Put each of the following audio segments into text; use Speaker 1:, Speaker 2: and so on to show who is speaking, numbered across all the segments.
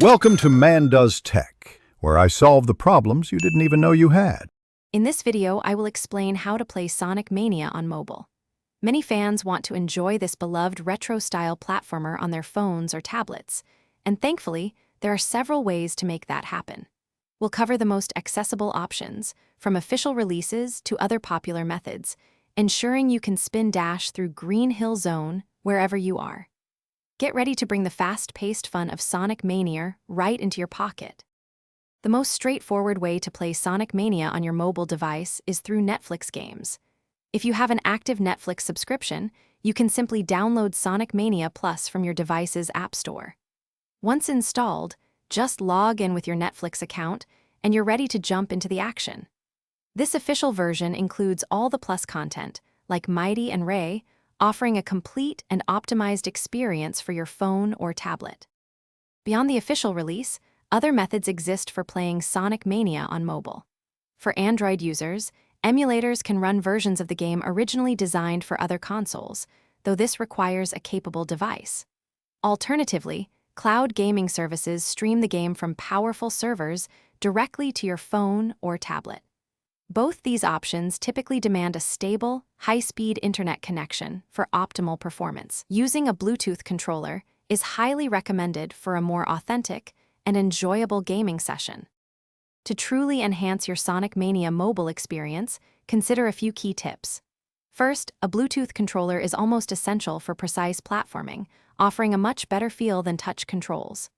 Speaker 1: Welcome to Man Does Tech, where I solve the problems you didn't even know you had.
Speaker 2: In this video, I will explain how to play Sonic Mania on mobile. Many fans want to enjoy this beloved retro-style platformer on their phones or tablets, and thankfully, there are several ways to make that happen. We'll cover the most accessible options, from official releases to other popular methods, ensuring you can spin dash through Green Hill Zone wherever you are. Get ready to bring the fast-paced fun of Sonic Mania right into your pocket. The most straightforward way to play Sonic Mania on your mobile device is through Netflix games. If you have an active Netflix subscription, you can simply download Sonic Mania Plus from your device's app store. Once installed, just log in with your Netflix account, and you're ready to jump into the action. This official version includes all the Plus content, like Mighty and Ray, offering a complete and optimized experience for your phone or tablet. Beyond the official release, other methods exist for playing Sonic Mania on mobile. For Android users, emulators can run versions of the game originally designed for other consoles, though this requires a capable device. Alternatively, cloud gaming services stream the game from powerful servers directly to your phone or tablet. Both these options typically demand a stable, high-speed internet connection for optimal performance. Using a Bluetooth controller is highly recommended for a more authentic and enjoyable gaming session. To truly enhance your Sonic Mania mobile experience, consider a few key tips. First, a Bluetooth controller is almost essential for precise platforming, offering a much better feel than touch controls.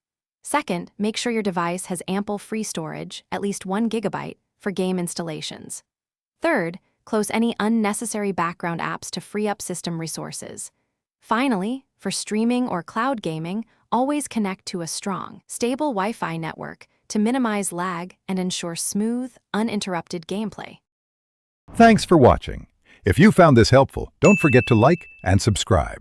Speaker 2: Second, make sure your device has ample free storage, at least 1 GB, for game installations. Third, close any unnecessary background apps to free up system resources. Finally, for streaming or cloud gaming, always connect to a strong, stable Wi-Fi network to minimize lag and ensure smooth, uninterrupted gameplay.
Speaker 1: Thanks for watching. If you found this helpful, don't forget to like and subscribe.